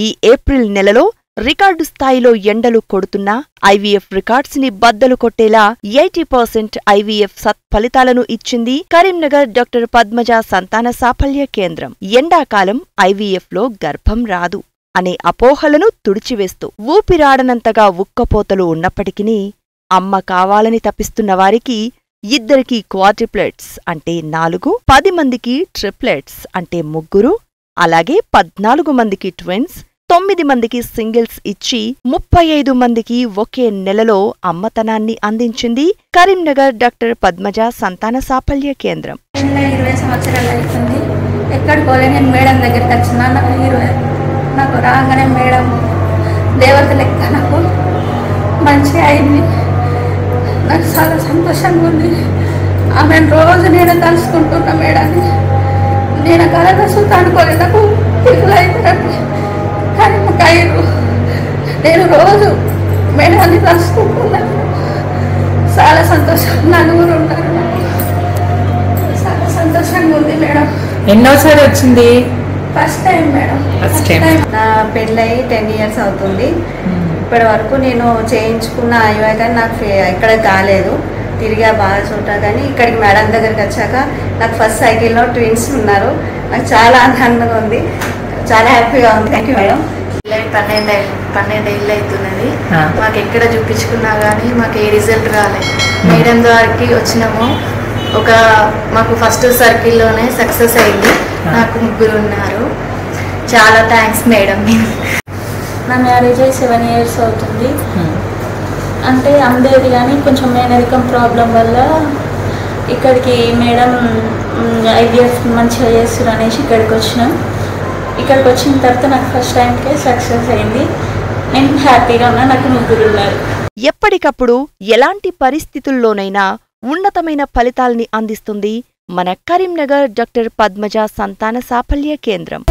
ఈ ఏప్రిల్ నెలలో రికార్డు స్థాయిలో ఎండలు కొడుతున్నా ఐవీఎఫ్ రికార్డ్స్ ని బద్దలు కొట్టేలా 80% ఐవీఎఫ్ సత్ఫలితాలను ఇచ్చింది కరీంనగర్ డాక్టర్ పద్మజ సంతాన సాఫల్య కేంద్రం. ఎండాకాలం ఐవీఎఫ్ లో గర్భం రాదు అనే అపోహలను తుడిచివేస్తూ ఊపిరాడనంతగా ఉక్కపోతలు ఉన్నప్పటికీ అమ్మ కావాలని తపిస్తున్నవారికి 2కి క్వాడ్రిప్లెట్స్ అంటే 4, 10 మందికి ట్రిప్లెట్స్ అంటే 3, అలాగే 14 మందికి ట్విన్స్, 9 మందికి సింగిల్స్ ఇచ్చి 35 మందికి ఒకే నెలలో అమ్మతనాన్ని అందించింది కరీంనగర్ డాక్టర్ పద్మజ సంతాన సాఫల్య కేంద్రం. 20 సంవత్సరాలు అవుతుంది. ఎక్కడికోలే నేను మేడం దగ్గరికి వచ్చిన నాకు రాగానే మేడం దేవత లెక్క నాకు మంచిగా అయింది. నాకు చాలా సంతోషంగా ఉంది. ఆమెను రోజు నేను తలుసుకుంటున్నా మేడాన్ని. నేను కలదసు అనుకోలేదు, నాకు పిల్లలు అవుతారండి కానీ నాకు అయ్యారు. నేను రోజు మేడాన్ని తలుసుకుంటున్నాను. చాలా సంతోషం. నలుగురు ఉంటారు. చాలా సంతోషంగా ఉంది మేడం. ఎన్నోసారి వచ్చింది? First time madam. First time. నా పెళ్ళయి 10 years అవుతుంది. ఇప్పటి వరకు నేను చేయించుకున్న అయ్యో కానీ నాకు ఎక్కడ కాలేదు. తిరిగా బాగా చోట కానీ ఇక్కడికి మేడం దగ్గరికి వచ్చాక నాకు ఫస్ట్ సైకిల్లో ట్విన్స్ ఉన్నారు. నాకు చాలా ఆనందంగా ఉంది, చాలా హ్యాపీగా ఉంది. Thank you madam. 12 ఏళ్ళు అవుతున్నది. మాకు ఎక్కడ చూపించుకున్నా కానీ మాకు ఏ రిజల్ట్ రాలేదు. మేడం ద్వారాకి వచ్చినాము. మాకు ఫస్ట్ సర్కిల్లోనే సక్సెస్ అయింది. నాకు 3 ఉన్నారు. చాలా థ్యాంక్స్ మేడం. నా మ్యారేజ్ అయ్యి 7 years అవుతుంది. అంటే అందేది కానీ కొంచెం మేనరికం ప్రాబ్లం వల్ల ఇక్కడికి మేడం ఐవీఎఫ్ మంచిగా చేస్తారు అనేసి ఇక్కడికి వచ్చినాం. ఇక్కడికి వచ్చిన తర్వాత నాకు ఫస్ట్ టైంకే సక్సెస్ అయింది. నేను హ్యాపీగా ఉన్నా. నాకు 3 ఉన్నారు. ఎప్పటికప్పుడు ఎలాంటి పరిస్థితుల్లోనైనా ఉన్నతమైన ఫలితాల్ని అందిస్తుంది మన కరీంనగర్ డాక్టర్ పద్మజ సంతాన సాఫల్య కేంద్రం.